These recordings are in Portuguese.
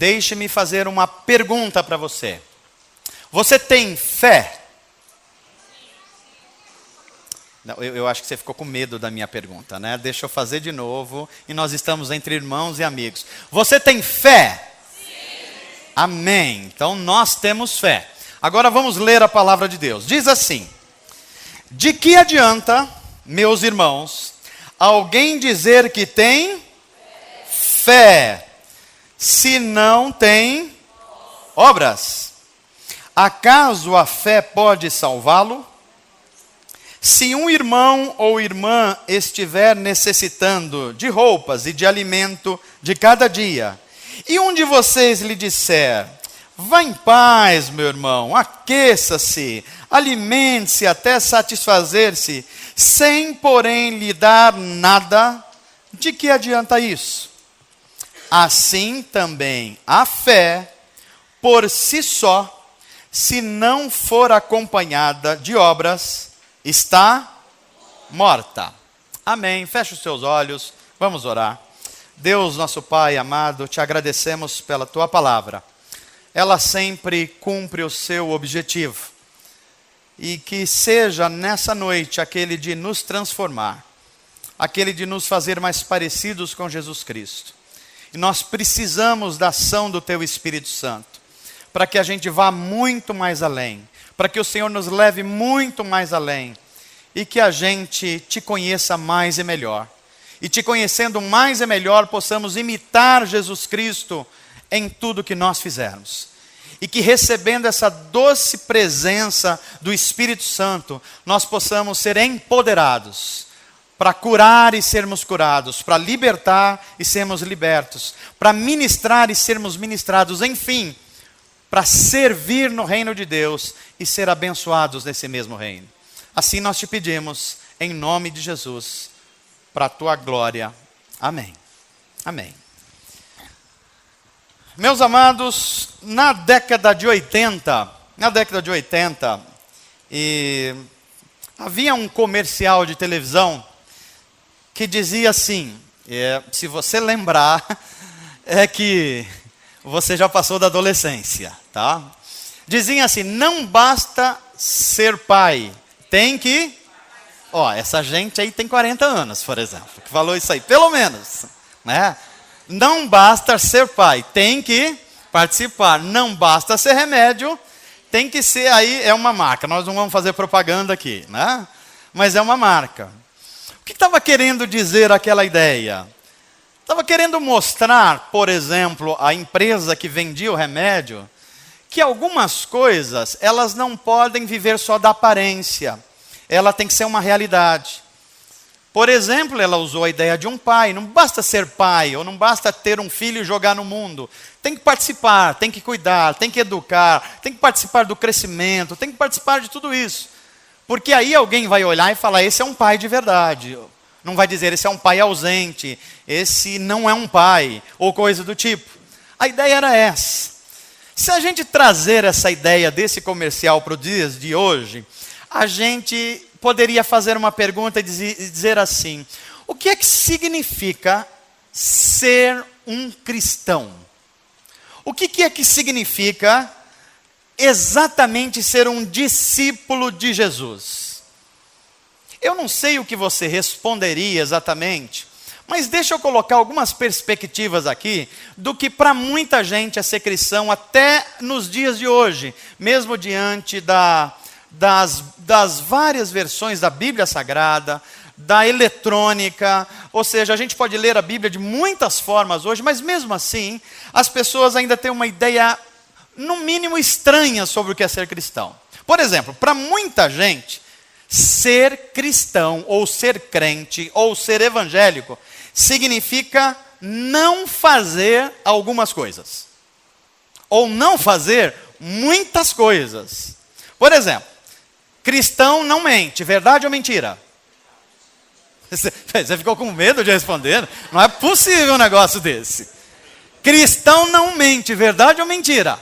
deixe-me fazer uma pergunta para você. Você tem fé? Não, eu acho que você ficou com medo da minha pergunta, né? Deixa eu fazer de novo. E nós estamos entre irmãos e amigos. Você tem fé? Sim. Amém. Então nós temos fé. Agora vamos ler a palavra de Deus. Diz assim: de que adianta, meus irmãos, alguém dizer que tem fé, se não tem obras? Acaso a fé pode salvá-lo? Se um irmão ou irmã estiver necessitando de roupas e de alimento de cada dia, e um de vocês lhe disser: vá em paz, meu irmão, aqueça-se, alimente-se até satisfazer-se, sem, porém, lhe dar nada, de que adianta isso? Assim também a fé, por si só, se não for acompanhada de obras, está morta. Amém. Feche os seus olhos, vamos orar. Deus, nosso Pai amado, te agradecemos pela tua palavra. Ela sempre cumpre o seu objetivo. E que seja nessa noite aquele de nos transformar, aquele de nos fazer mais parecidos com Jesus Cristo. E nós precisamos da ação do teu Espírito Santo, para que a gente vá muito mais além, para que o Senhor nos leve muito mais além, e que a gente te conheça mais e melhor. E te conhecendo mais e melhor, possamos imitar Jesus Cristo em tudo que nós fizermos. E que recebendo essa doce presença do Espírito Santo, nós possamos ser empoderados para curar e sermos curados, para libertar e sermos libertos, para ministrar e sermos ministrados, enfim, para servir no reino de Deus e ser abençoados nesse mesmo reino. Assim nós te pedimos, em nome de Jesus, para a tua glória. Amém. Amém. Meus amados, na década de 80, havia um comercial de televisão que dizia assim, se você lembrar, é que você já passou da adolescência, tá? Dizia assim: não basta ser pai, tem que... essa gente aí tem 40 anos, por exemplo, que falou isso aí, pelo menos, né? Não basta ser pai, tem que participar. Não basta ser remédio, tem que ser, aí é uma marca. Nós não vamos fazer propaganda aqui, né? Mas é uma marca. O que estava querendo dizer aquela ideia? Estava querendo mostrar, por exemplo, a empresa que vendia o remédio, que algumas coisas, elas não podem viver só da aparência. Ela tem que ser uma realidade. Por exemplo, ela usou a ideia de um pai. Não basta ser pai, ou não basta ter um filho e jogar no mundo. Tem que participar, tem que cuidar, tem que educar, tem que participar do crescimento, tem que participar de tudo isso. Porque aí alguém vai olhar e falar: esse é um pai de verdade. Não vai dizer: esse é um pai ausente, esse não é um pai, ou coisa do tipo. A ideia era essa. Se a gente trazer essa ideia desse comercial para os dias de hoje, a gente poderia fazer uma pergunta e dizer assim: o que é que significa ser um cristão? O que é que significa exatamente ser um discípulo de Jesus? Eu não sei o que você responderia exatamente, mas deixa eu colocar algumas perspectivas aqui do que para muita gente é ser cristão até nos dias de hoje, mesmo diante das várias versões da Bíblia Sagrada, da eletrônica, ou seja, a gente pode ler a Bíblia de muitas formas hoje, mas mesmo assim, as pessoas ainda têm uma ideia, no mínimo, estranha sobre o que é ser cristão. Por exemplo, para muita gente, ser cristão, ou ser crente, ou ser evangélico, significa não fazer algumas coisas, ou não fazer muitas coisas. Por exemplo, cristão não mente, verdade ou mentira? Você ficou com medo de responder? Não é possível um negócio desse. Cristão não mente, verdade ou mentira?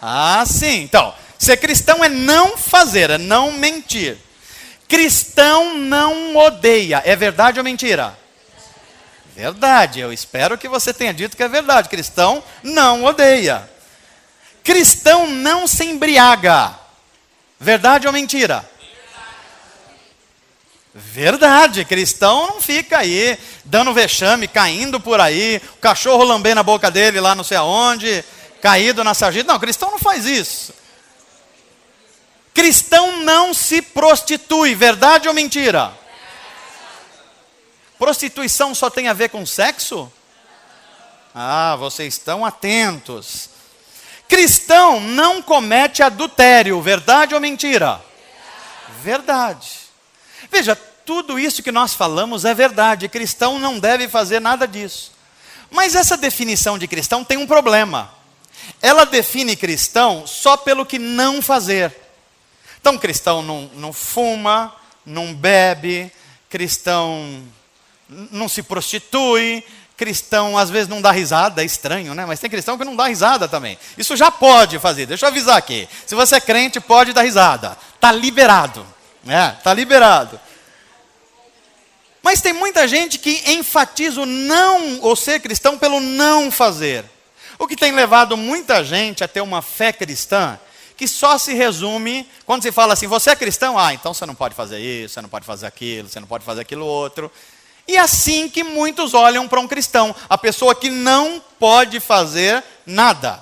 Ah, sim. Então, ser cristão é não fazer, é não mentir. Cristão não odeia, é verdade ou mentira? Verdade, eu espero que você tenha dito que é verdade. Cristão não odeia. Cristão não se embriaga. Verdade ou mentira? Verdade, cristão não fica aí dando vexame, caindo por aí, o cachorro lambendo a boca dele lá não sei aonde, caído na sarjeta. Não, cristão não faz isso. Cristão não se prostitui, verdade ou mentira? Prostituição só tem a ver com sexo? Ah, vocês estão atentos. Cristão não comete adultério, verdade ou mentira? Verdade. Veja, tudo isso que nós falamos é verdade. Cristão não deve fazer nada disso. Mas essa definição de cristão tem um problema. Ela define cristão só pelo que não fazer. Então, cristão não fuma, não bebe, cristão não se prostitui, cristão às vezes não dá risada, é estranho, né? Mas tem cristão que não dá risada também. Isso já pode fazer, deixa eu avisar aqui. Se você é crente, pode dar risada. Está liberado. Está liberado. Mas tem muita gente que enfatiza o não, ou ser cristão, pelo não fazer. O que tem levado muita gente a ter uma fé cristã que só se resume, quando se fala assim, você é cristão? Ah, então você não pode fazer isso, você não pode fazer aquilo, você não pode fazer aquilo outro. E é assim que muitos olham para um cristão, a pessoa que não pode fazer nada.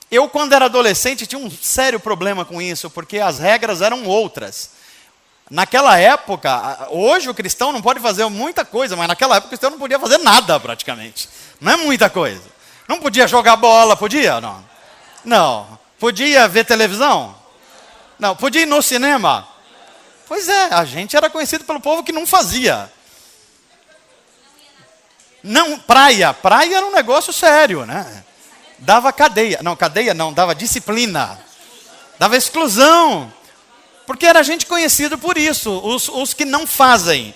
Eu, quando era adolescente, tinha um sério problema com isso, porque as regras eram outras. Naquela época, hoje o cristão não pode fazer muita coisa, mas naquela época o cristão não podia fazer nada praticamente. Não é muita coisa. Não podia jogar bola, podia? Não. Não. Podia ver televisão? Não. Podia ir no cinema? Pois é, a gente era conhecido pelo povo que não fazia. Não, praia era um negócio sério, né? Dava cadeia não, dava disciplina, dava exclusão, porque era gente conhecido por isso, os que não fazem,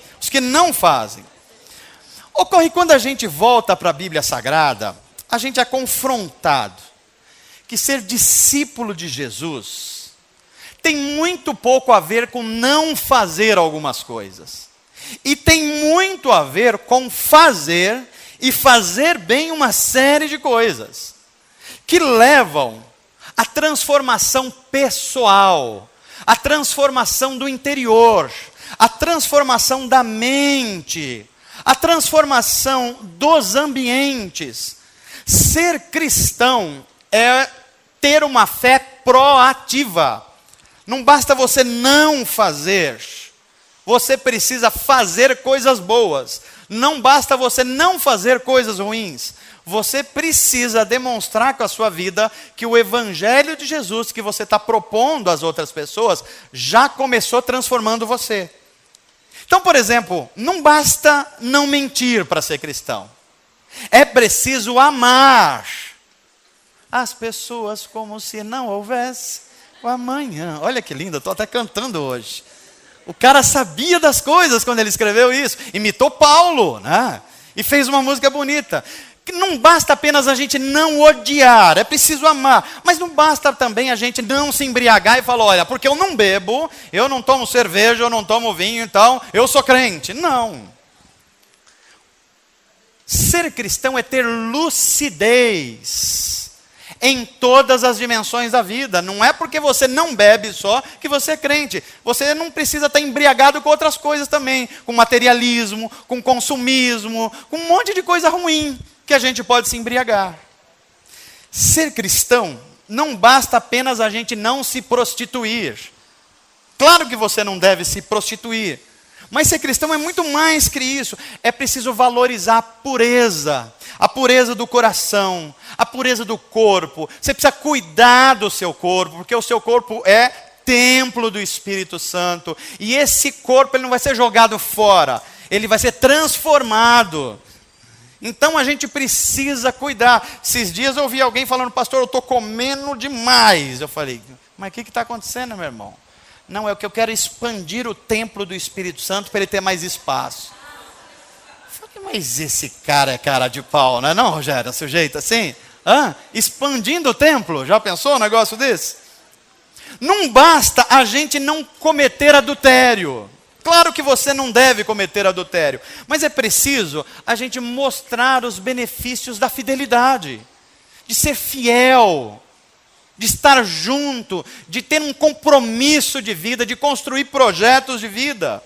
Ocorre quando a gente volta para a Bíblia Sagrada, a gente é confrontado que ser discípulo de Jesus tem muito pouco a ver com não fazer algumas coisas, e tem muito a ver com fazer e fazer bem uma série de coisas que levam à transformação pessoal, à transformação do interior, à transformação da mente, à transformação dos ambientes. Ser cristão é ter uma fé proativa. Não basta você não fazer, você precisa fazer coisas boas. Não basta você não fazer coisas ruins. Você precisa demonstrar com a sua vida que o evangelho de Jesus que você está propondo às outras pessoas já começou transformando você. Então, por exemplo, não basta não mentir para ser cristão. É preciso amar as pessoas como se não houvesse o amanhã. Olha que lindo, eu estou até cantando hoje. O cara sabia das coisas quando ele escreveu isso. Imitou Paulo, né? E fez uma música bonita. Não basta apenas a gente não odiar, é preciso amar. Mas não basta também a gente não se embriagar e falar, olha, porque eu não bebo, eu não tomo cerveja, eu não tomo vinho, então eu sou crente. Não. Ser cristão é ter lucidez em todas as dimensões da vida. Não é porque você não bebe só que você é crente. Você não precisa estar embriagado com outras coisas também. Com materialismo, com consumismo, com um monte de coisa ruim que a gente pode se embriagar. Ser cristão não basta apenas a gente não se prostituir. Claro que você não deve se prostituir. Mas ser cristão é muito mais que isso. É preciso valorizar a pureza do coração, a pureza do corpo. Você precisa cuidar do seu corpo, porque o seu corpo é templo do Espírito Santo. E esse corpo ele não vai ser jogado fora, ele vai ser transformado. Então a gente precisa cuidar. Esses dias eu ouvi alguém falando, pastor, eu estou comendo demais. Eu falei, mas o que está acontecendo, meu irmão? Não, é o que eu quero expandir o templo do Espírito Santo para ele ter mais espaço. Eu falei, mas esse cara é cara de pau, não é não, Rogério? Seu jeito assim? Expandindo o templo, já pensou um negócio desse? Não basta a gente não cometer adultério. Claro que você não deve cometer adultério, mas é preciso a gente mostrar os benefícios da fidelidade, de ser fiel, de estar junto, de ter um compromisso de vida, de construir projetos de vida.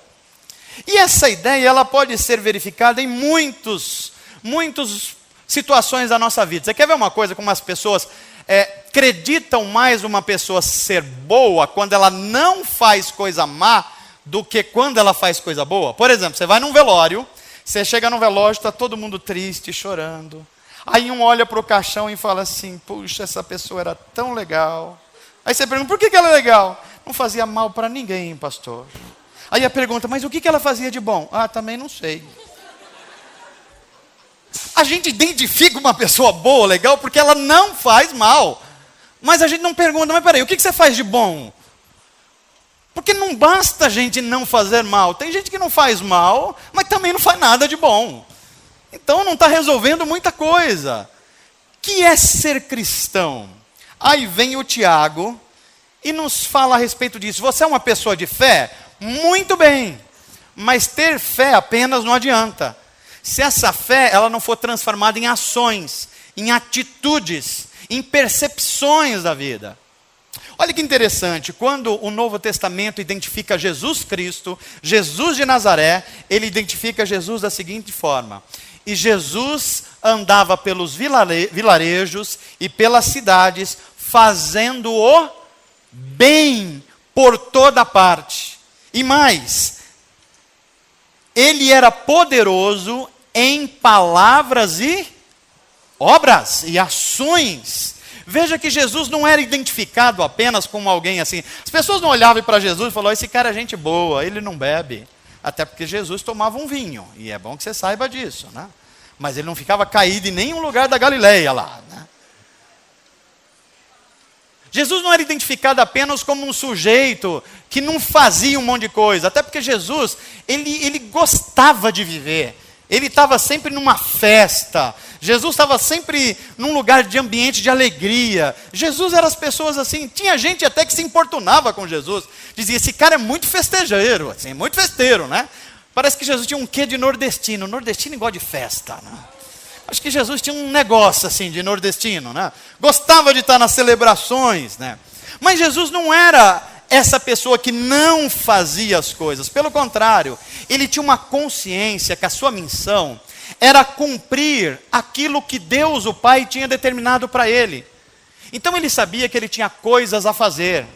E essa ideia, ela pode ser verificada em muitas situações da nossa vida. Você quer ver uma coisa, como as pessoas acreditam mais uma pessoa ser boa quando ela não faz coisa má do que quando ela faz coisa boa? Por exemplo, você vai num velório, você chega no velório, está todo mundo triste, chorando. Aí um olha para o caixão e fala assim, puxa, essa pessoa era tão legal. Aí você pergunta, por que ela é legal? Não fazia mal para ninguém, pastor. Aí a pergunta, mas o que ela fazia de bom? Ah, também não sei. A gente identifica uma pessoa boa, legal, porque ela não faz mal. Mas a gente não pergunta, mas peraí, o que você faz de bom? Porque não basta a gente não fazer mal. Tem gente que não faz mal, mas também não faz nada de bom. Então não está resolvendo muita coisa. O que é ser cristão? Aí vem o Tiago e nos fala a respeito disso. Você é uma pessoa de fé? Muito bem. Mas ter fé apenas não adianta. Se essa fé ela não for transformada em ações, em atitudes, em percepções da vida. Olha que interessante, quando o Novo Testamento identifica Jesus Cristo, Jesus de Nazaré, ele identifica Jesus da seguinte forma: e Jesus andava pelos vilarejos e pelas cidades, fazendo o bem por toda parte. E mais, ele era poderoso em palavras e obras e ações. Veja que Jesus não era identificado apenas como alguém assim. As pessoas não olhavam para Jesus e falavam, esse cara é gente boa, ele não bebe. Até porque Jesus tomava um vinho, e é bom que você saiba disso, né? Mas ele não ficava caído em nenhum lugar da Galileia lá, né? Jesus não era identificado apenas como um sujeito que não fazia um monte de coisa. Até porque Jesus, ele gostava de viver. Ele estava sempre numa festa. Jesus estava sempre num lugar de ambiente de alegria. Jesus era as pessoas assim. Tinha gente até que se importunava com Jesus. Dizia, esse cara é muito festejeiro, assim, muito festeiro, né? Parece que Jesus tinha um quê de nordestino. Nordestino gosta de festa, né? Acho que Jesus tinha um negócio assim de nordestino, né? Gostava de estar nas celebrações, né? Mas Jesus não era essa pessoa que não fazia as coisas. Pelo contrário, ele tinha uma consciência que a sua missão era cumprir aquilo que Deus, o Pai, tinha determinado para ele. Então ele sabia que ele tinha coisas a fazer.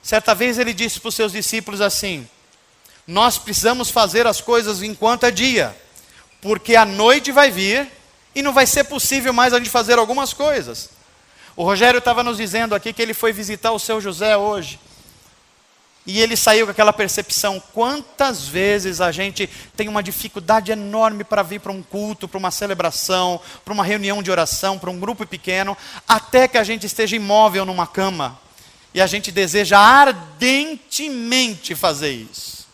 Certa vez ele disse para os seus discípulos assim, nós precisamos fazer as coisas enquanto é dia, porque a noite vai vir e não vai ser possível mais a gente fazer algumas coisas. O Rogério estava nos dizendo aqui que ele foi visitar o seu José hoje. E ele saiu com aquela percepção, quantas vezes a gente tem uma dificuldade enorme para vir para um culto, para uma celebração, para uma reunião de oração, para um grupo pequeno, até que a gente esteja imóvel numa cama. E a gente deseja ardentemente fazer isso.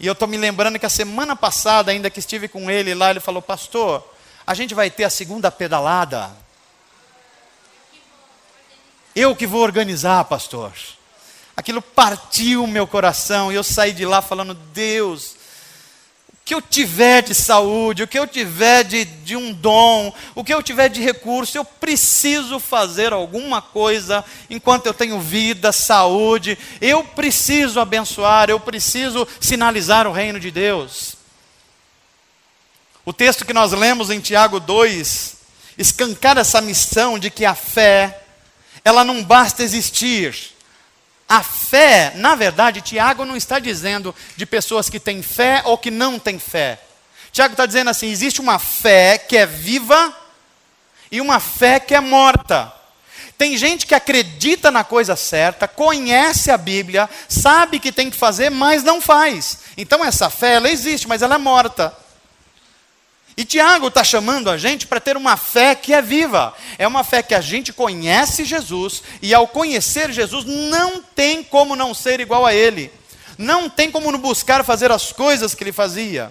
E eu estou me lembrando que a semana passada, ainda que estive com ele lá, ele falou, pastor, a gente vai ter a segunda pedalada. Eu que vou organizar, pastor. Aquilo partiu o meu coração e eu saí de lá falando, Deus, o que eu tiver de saúde, o que eu tiver de um dom, o que eu tiver de recurso, eu preciso fazer alguma coisa enquanto eu tenho vida, saúde, eu preciso abençoar, eu preciso sinalizar o reino de Deus. O texto que nós lemos em Tiago 2, escancara essa missão de que a fé, ela não basta existir. A fé, na verdade, Tiago não está dizendo de pessoas que têm fé ou que não têm fé. Tiago está dizendo assim, existe uma fé que é viva e uma fé que é morta. Tem gente que acredita na coisa certa, conhece a Bíblia, sabe que tem que fazer, mas não faz. Então essa fé, ela existe, mas ela é morta. E Tiago está chamando a gente para ter uma fé que é viva. É uma fé que a gente conhece Jesus, e ao conhecer Jesus, não tem como não ser igual a Ele. Não tem como não buscar fazer as coisas que Ele fazia.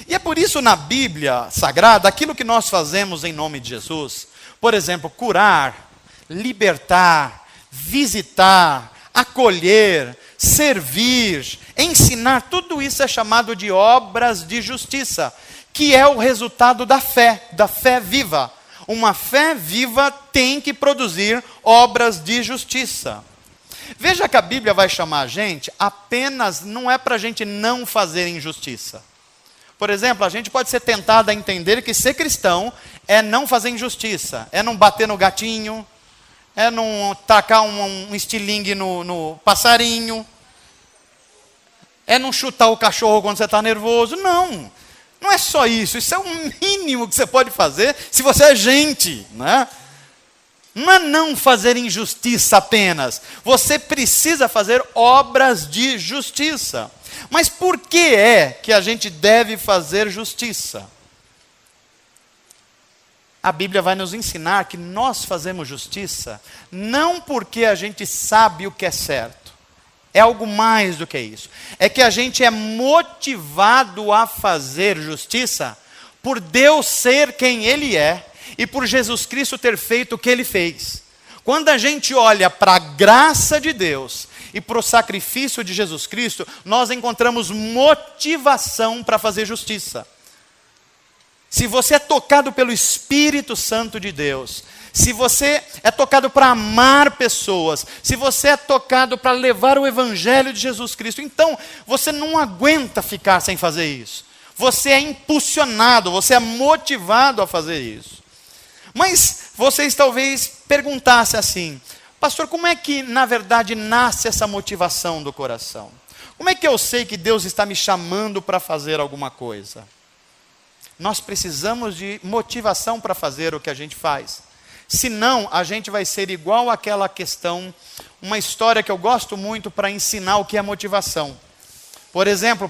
E é por isso na Bíblia Sagrada, aquilo que nós fazemos em nome de Jesus, por exemplo, curar, libertar, visitar, acolher, servir, ensinar, tudo isso é chamado de obras de justiça, que é o resultado da fé viva. Uma fé viva tem que produzir obras de justiça. Veja que a Bíblia vai chamar a gente apenas, não é para a gente não fazer injustiça. Por exemplo, a gente pode ser tentado a entender que ser cristão é não fazer injustiça, é não bater no gatinho, é não tacar um estilingue no passarinho, é não chutar o cachorro quando você está nervoso. Não, não é só isso. Isso é o mínimo que você pode fazer se você é gente, né? Não é não fazer injustiça apenas. Você precisa fazer obras de justiça. Mas por que é que a gente deve fazer justiça? A Bíblia vai nos ensinar que nós fazemos justiça não porque a gente sabe o que é certo. É algo mais do que isso. É que a gente é motivado a fazer justiça por Deus ser quem Ele é e por Jesus Cristo ter feito o que Ele fez. Quando a gente olha para a graça de Deus e para o sacrifício de Jesus Cristo, nós encontramos motivação para fazer justiça. Se você é tocado pelo Espírito Santo de Deus, se você é tocado para amar pessoas, se você é tocado para levar o Evangelho de Jesus Cristo, então você não aguenta ficar sem fazer isso. Você é impulsionado, você é motivado a fazer isso. Mas vocês talvez perguntassem assim: pastor, como é que na verdade nasce essa motivação do coração? Como é que eu sei que Deus está me chamando para fazer alguma coisa? Nós precisamos de motivação para fazer o que a gente faz. Senão, a gente vai ser igual àquela questão, uma história que eu gosto muito para ensinar o que é motivação. Por exemplo,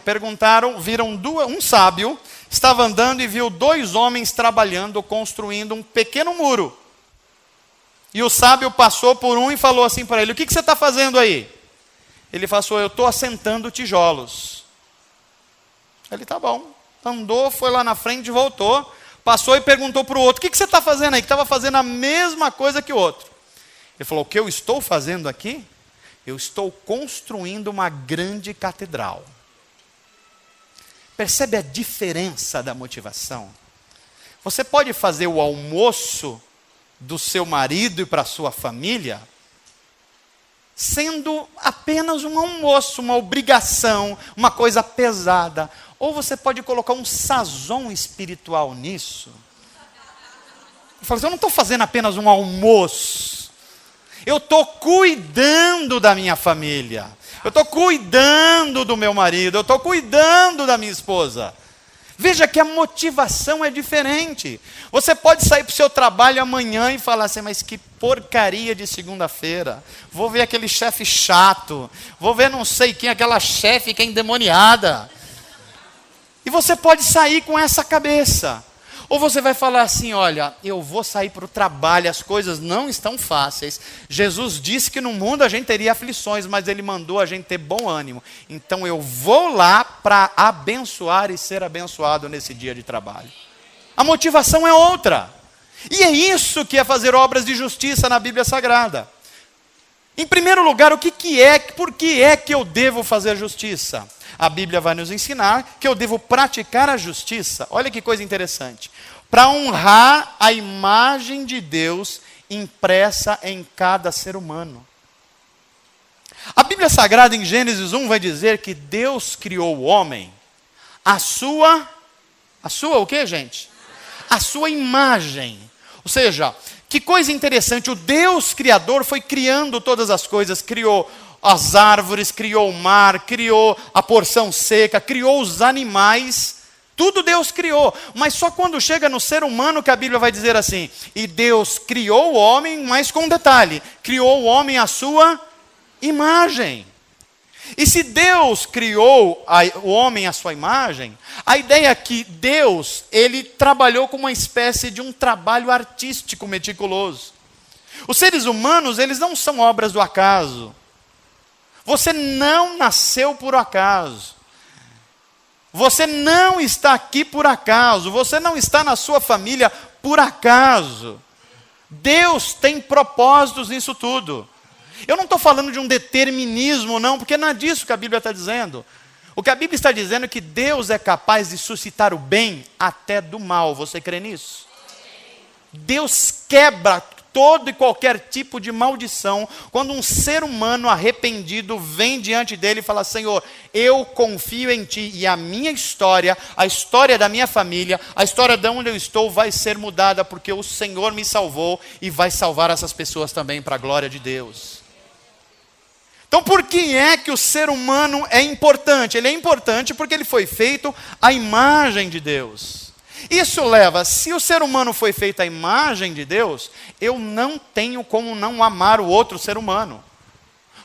viram um sábio, estava andando e viu 2 homens trabalhando, construindo um pequeno muro. E o sábio passou por um e falou assim para ele: o que você está fazendo aí? Ele falou: eu estou assentando tijolos. Ele: tá bom. Andou, foi lá na frente, voltou, passou e perguntou para o outro: o que você está fazendo aí? Que estava fazendo a mesma coisa que o outro. Ele falou: o que eu estou fazendo aqui? Eu estou construindo uma grande catedral. Percebe a diferença da motivação? Você pode fazer o almoço do seu marido e para a sua família sendo apenas um almoço, uma obrigação, uma coisa pesada. Ou você pode colocar um sazon espiritual nisso. Eu falo assim: eu não estou fazendo apenas um almoço. Eu estou cuidando da minha família. Eu estou cuidando do meu marido. Eu estou cuidando da minha esposa. Veja que a motivação é diferente. Você pode sair para o seu trabalho amanhã e falar assim: mas que porcaria de segunda-feira. Vou ver aquele chefe chato. Vou ver não sei quem, aquela chefe que é endemoniada. E você pode sair com essa cabeça. Ou você vai falar assim: olha, eu vou sair para o trabalho, as coisas não estão fáceis. Jesus disse que no mundo a gente teria aflições, mas Ele mandou a gente ter bom ânimo. Então eu vou lá para abençoar e ser abençoado nesse dia de trabalho. A motivação é outra. E é isso que é fazer obras de justiça na Bíblia Sagrada. Em primeiro lugar, por que é que eu devo fazer justiça? A Bíblia vai nos ensinar que eu devo praticar a justiça. Olha que coisa interessante. Para honrar a imagem de Deus impressa em cada ser humano. A Bíblia Sagrada em Gênesis 1 vai dizer que Deus criou o homem a sua o quê, gente? A sua imagem. Ou seja, que coisa interessante, o Deus Criador foi criando todas as coisas, criou as árvores, criou o mar, criou a porção seca, criou os animais, tudo Deus criou. Mas só quando chega no ser humano que a Bíblia vai dizer assim: e Deus criou o homem, mas com um detalhe, criou o homem à sua imagem. E se Deus criou o homem à sua imagem, a ideia é que Deus, Ele trabalhou com uma espécie de um trabalho artístico meticuloso. Os seres humanos, eles não são obras do acaso. Você não nasceu por acaso. Você não está aqui por acaso. Você não está na sua família por acaso. Deus tem propósitos nisso tudo. Eu não estou falando de um determinismo, não, porque não é disso que a Bíblia está dizendo. O que a Bíblia está dizendo é que Deus é capaz de suscitar o bem até do mal. Você crê nisso? Deus quebra todo e qualquer tipo de maldição quando um ser humano arrependido vem diante dele e fala: Senhor, eu confio em Ti e a minha história, a história da minha família, a história de onde eu estou vai ser mudada porque o Senhor me salvou e vai salvar essas pessoas também para a glória de Deus. Então por que é que o ser humano é importante? Ele é importante porque ele foi feito à imagem de Deus. Isso leva, se o ser humano foi feito à imagem de Deus, eu não tenho como não amar o outro ser humano.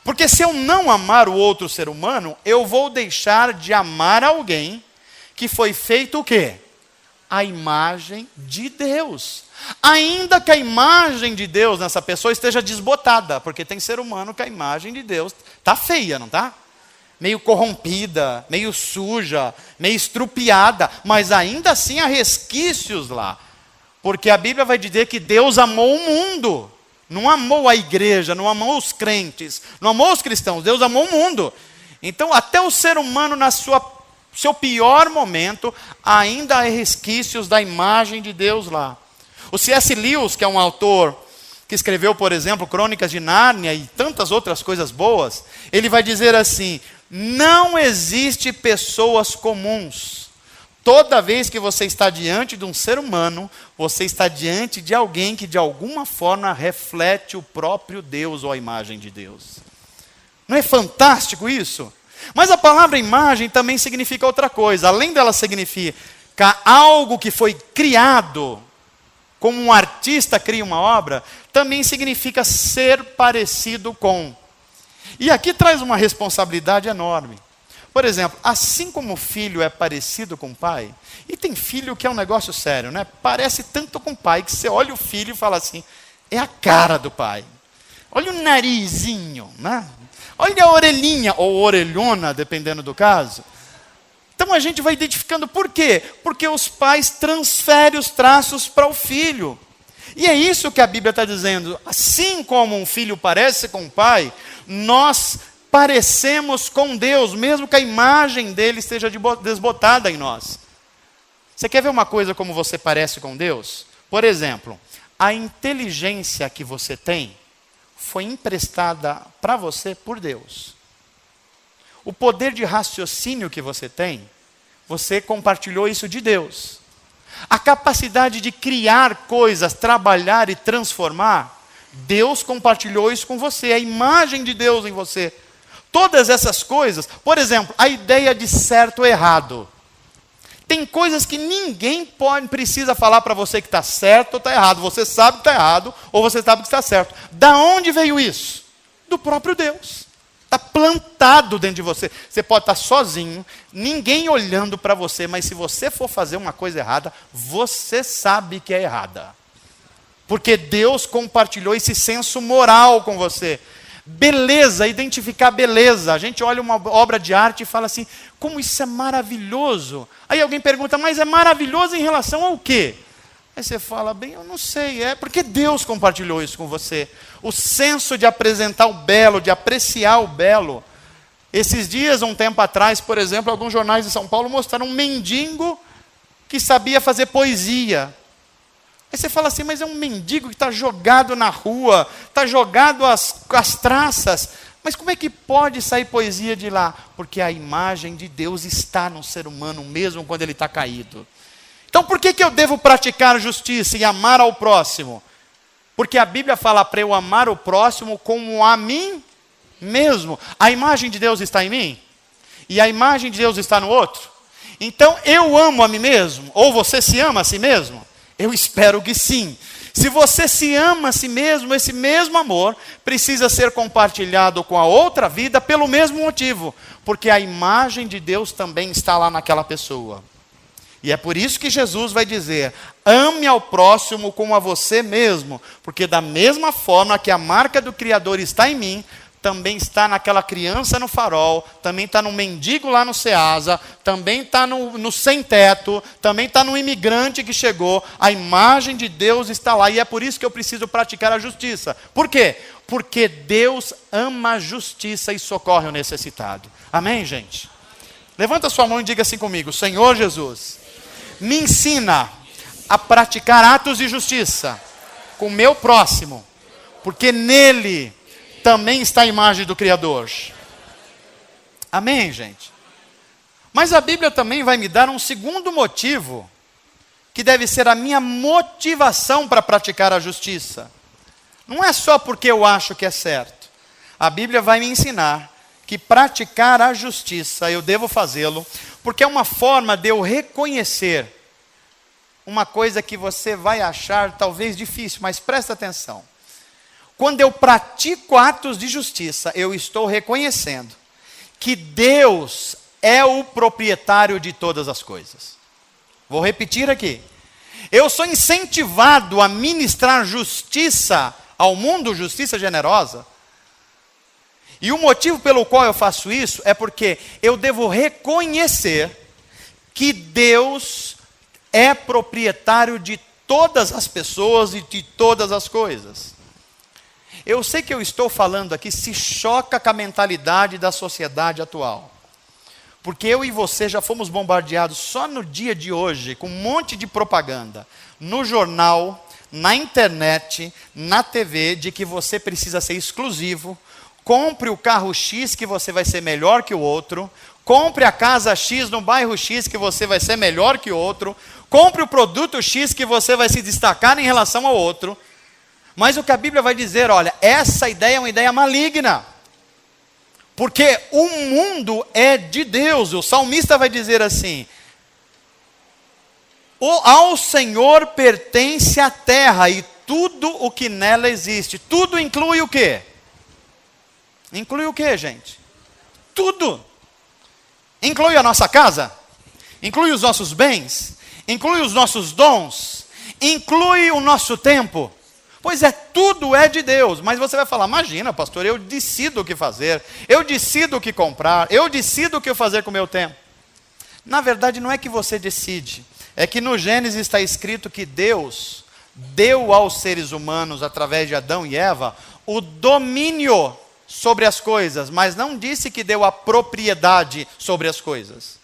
Porque se eu não amar o outro ser humano, eu vou deixar de amar alguém que foi feito o quê? À imagem de Deus. Ainda que a imagem de Deus nessa pessoa esteja desbotada, porque tem ser humano que a imagem de Deus está feia, não está? Meio corrompida, meio suja, meio estrupiada, mas ainda assim há resquícios lá. Porque a Bíblia vai dizer que Deus amou o mundo, não amou a igreja, não amou os crentes, não amou os cristãos, Deus amou o mundo. Então até o ser humano na seu pior momento, ainda há resquícios da imagem de Deus lá. O C.S. Lewis, que é um autor que escreveu, por exemplo, Crônicas de Nárnia e tantas outras coisas boas, ele vai dizer assim: não existe pessoas comuns. Toda vez que você está diante de um ser humano, você está diante de alguém que de alguma forma reflete o próprio Deus ou a imagem de Deus. Não é fantástico isso? Mas a palavra imagem também significa outra coisa. Além dela significar algo que foi criado, como um artista cria uma obra, também significa ser parecido com. E aqui traz uma responsabilidade enorme. Por exemplo, assim como o filho é parecido com o pai, e tem filho que é um negócio sério, né? Parece tanto com o pai que você olha o filho e fala assim: é a cara do pai. Olha o narizinho, né? Olha a orelhinha, ou orelhona, dependendo do caso. Então a gente vai identificando por quê? Porque os pais transferem os traços para o filho. E é isso que a Bíblia está dizendo. Assim como um filho parece com o pai, nós parecemos com Deus, mesmo que a imagem dele esteja desbotada em nós. Você quer ver uma coisa como você parece com Deus? Por exemplo, a inteligência que você tem foi emprestada para você por Deus. O poder de raciocínio que você tem, você compartilhou isso de Deus. A capacidade de criar coisas, trabalhar e transformar, Deus compartilhou isso com você, a imagem de Deus em você. Todas essas coisas, por exemplo, a ideia de certo ou errado. Tem coisas que ninguém precisa falar para você que está certo ou está errado. Você sabe que está errado ou você sabe que está certo. Da onde veio isso? Do próprio Deus. Está plantado dentro de você. Você pode estar sozinho, ninguém olhando para você, mas se você for fazer uma coisa errada, você sabe que é errada. Porque Deus compartilhou esse senso moral com você. Beleza, identificar beleza. A gente olha uma obra de arte e fala assim: como isso é maravilhoso. Aí alguém pergunta: mas é maravilhoso em relação ao quê? Aí você fala: bem, eu não sei, é porque Deus compartilhou isso com você. O senso de apresentar o belo, de apreciar o belo. Esses dias, um tempo atrás, por exemplo, alguns jornais de São Paulo mostraram um mendigo que sabia fazer poesia. Aí você fala assim: mas é um mendigo que está jogado na rua, está jogado às traças. Mas como é que pode sair poesia de lá? Porque a imagem de Deus está no ser humano, mesmo quando ele está caído. Então por que eu devo praticar justiça e amar ao próximo? Porque a Bíblia fala para eu amar o próximo como a mim mesmo. A imagem de Deus está em mim? E a imagem de Deus está no outro? Então eu amo a mim mesmo? Ou você se ama a si mesmo? Eu espero que sim. Se você se ama a si mesmo, esse mesmo amor precisa ser compartilhado com a outra vida pelo mesmo motivo. Porque a imagem de Deus também está lá naquela pessoa. E é por isso que Jesus vai dizer: ame ao próximo como a você mesmo. Porque da mesma forma que a marca do Criador está em mim, também está naquela criança no farol, também está no mendigo lá no Ceasa, também está no sem-teto, também está no imigrante que chegou. A imagem de Deus está lá, e é por isso que eu preciso praticar a justiça. Por quê? Porque Deus ama a justiça e socorre o necessitado. Amém, gente? Levanta sua mão e diga assim comigo: Senhor Jesus, me ensina a praticar atos de justiça com o meu próximo, porque nele também está a imagem do Criador. Amém, gente? Mas a Bíblia também vai me dar um segundo motivo, que deve ser a minha motivação para praticar a justiça. Não é só porque eu acho que é certo. A Bíblia vai me ensinar que praticar a justiça, eu devo fazê-lo, porque é uma forma de eu reconhecer uma coisa que você vai achar talvez difícil, mas presta atenção. Quando eu pratico atos de justiça, eu estou reconhecendo que Deus é o proprietário de todas as coisas. Vou repetir aqui. Eu sou incentivado a ministrar justiça ao mundo, justiça generosa. E o motivo pelo qual eu faço isso é porque eu devo reconhecer que Deus é proprietário de todas as pessoas e de todas as coisas. Eu sei que eu estou falando aqui, se choca com a mentalidade da sociedade atual. Porque eu e você já fomos bombardeados só no dia de hoje com um monte de propaganda. No jornal, na internet, na TV, de que você precisa ser exclusivo. Compre o carro X que você vai ser melhor que o outro. Compre a casa X no bairro X que você vai ser melhor que o outro. Compre o produto X que você vai se destacar em relação ao outro. Mas o que a Bíblia vai dizer, olha, essa ideia é uma ideia maligna. Porque o mundo é de Deus. O salmista vai dizer assim: ao Senhor pertence a terra e tudo o que nela existe. Tudo inclui o quê? Inclui o quê, gente? Tudo. Inclui a nossa casa? Inclui os nossos bens? Inclui os nossos dons? Inclui o nosso tempo? Pois é, tudo é de Deus. Mas você vai falar: imagina, pastor, eu decido o que fazer, eu decido o que comprar, eu decido o que fazer com o meu tempo. Na verdade, não é que você decide, é que no Gênesis está escrito que Deus deu aos seres humanos, através de Adão e Eva, o domínio sobre as coisas, mas não disse que deu a propriedade sobre as coisas.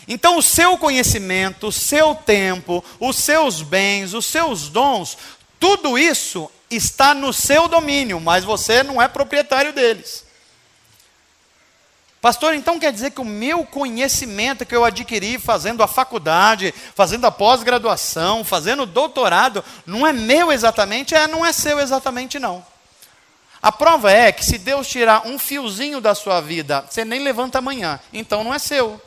Então o seu conhecimento, o seu tempo, os seus bens, os seus dons, tudo isso está no seu domínio, mas você não é proprietário deles. Pastor, então quer dizer que o meu conhecimento que eu adquiri fazendo a faculdade, fazendo a pós-graduação, fazendo o doutorado, não é meu exatamente? Não é seu exatamente não. A prova é que se Deus tirar um fiozinho da sua vida, você nem levanta amanhã, então não é seu.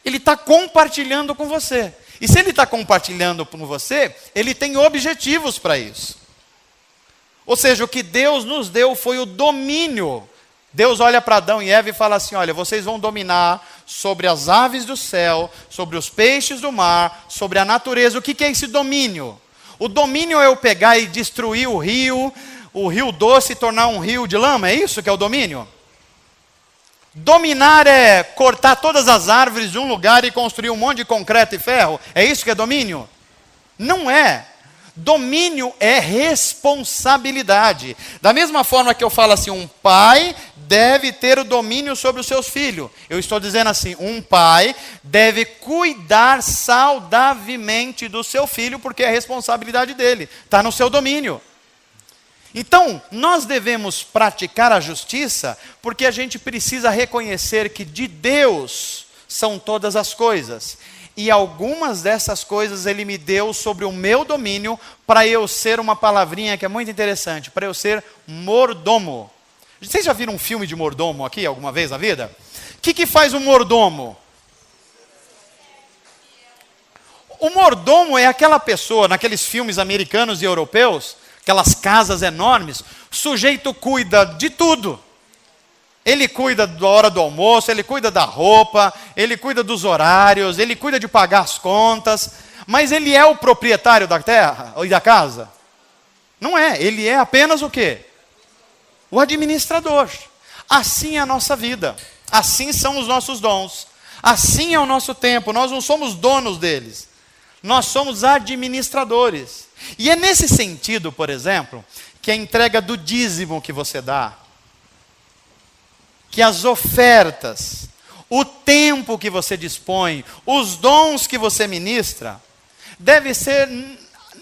Ele está compartilhando com você. E se ele está compartilhando com você, ele tem objetivos para isso. Ou seja, o que Deus nos deu foi o domínio. Deus olha para Adão e Eva e fala assim: olha, vocês vão dominar sobre as aves do céu, sobre os peixes do mar, sobre a natureza. O que é esse domínio? O domínio é eu pegar e destruir o rio doce e tornar um rio de lama, é isso que é o domínio? Dominar é cortar todas as árvores de um lugar e construir um monte de concreto e ferro, é isso que é domínio? Não é. Domínio é responsabilidade. Da mesma forma que eu falo assim, um pai deve ter o domínio sobre os seus filhos. Eu estou dizendo assim, um pai deve cuidar saudavelmente do seu filho, porque é a responsabilidade dele, está no seu domínio. Então, nós devemos praticar a justiça, porque a gente precisa reconhecer que de Deus são todas as coisas. E algumas dessas coisas Ele me deu sobre o meu domínio, para eu ser uma palavrinha que é muito interessante, para eu ser mordomo. Vocês já viram um filme de mordomo aqui alguma vez na vida? O que faz um mordomo? O mordomo é aquela pessoa, naqueles filmes americanos e europeus, aquelas casas enormes, o sujeito cuida de tudo. Ele cuida da hora do almoço, ele cuida da roupa, ele cuida dos horários, ele cuida de pagar as contas, mas ele é o proprietário da terra e da casa? Não é, ele é apenas o quê? o administrador. Assim é a nossa vida, assim são os nossos dons, assim é o nosso tempo. Nós não somos donos deles, nós somos administradores. E é nesse sentido, por exemplo, que a entrega do dízimo que você dá, que as ofertas, o tempo que você dispõe, os dons que você ministra, deve ser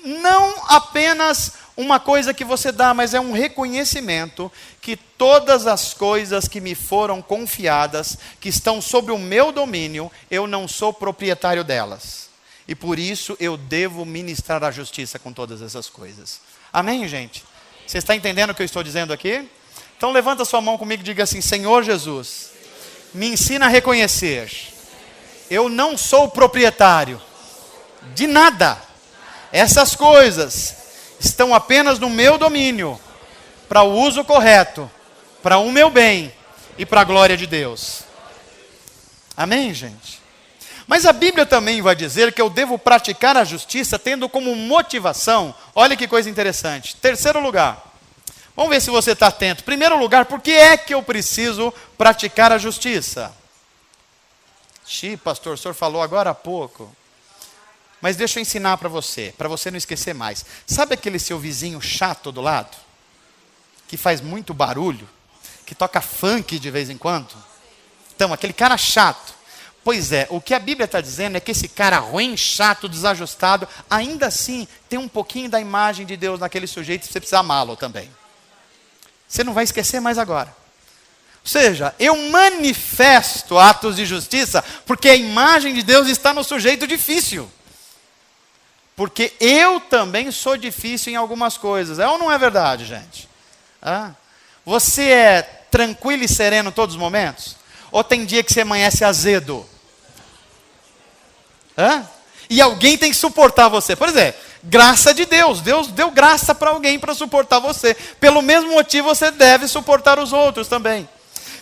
não apenas uma coisa que você dá, mas é um reconhecimento que todas as coisas que me foram confiadas, que estão sob o meu domínio, eu não sou proprietário delas. E por isso eu devo ministrar a justiça com todas essas coisas. Amém, gente? Você está entendendo o que eu estou dizendo aqui? Então levanta sua mão comigo e diga assim: Senhor Jesus, me ensina a reconhecer, eu não sou proprietário de nada. Essas coisas estão apenas no meu domínio, para o uso correto, para o meu bem e para a glória de Deus. Amém, gente? Mas a Bíblia também vai dizer que eu devo praticar a justiça tendo como motivação, olha que coisa interessante. Terceiro lugar, vamos ver se você está atento. Primeiro lugar, por que é que eu preciso praticar a justiça? Pastor, o senhor falou agora há pouco. Mas deixa eu ensinar para você não esquecer mais. Sabe aquele seu vizinho chato do lado? Que faz muito barulho? Que toca funk de vez em quando? Então, aquele cara chato. Pois é, o que a Bíblia está dizendo é que esse cara ruim, chato, desajustado, ainda assim tem um pouquinho da imagem de Deus naquele sujeito, você precisa amá-lo também. Você não vai esquecer mais agora. Ou seja, eu manifesto atos de justiça porque a imagem de Deus está no sujeito difícil. Porque eu também sou difícil em algumas coisas. É ou não é verdade, gente? Você é tranquilo e sereno todos os momentos? Ou tem dia que você amanhece azedo? E alguém tem que suportar você. Por exemplo, graça de Deus. Deus deu graça para alguém para suportar você. Pelo mesmo motivo, você deve suportar os outros também.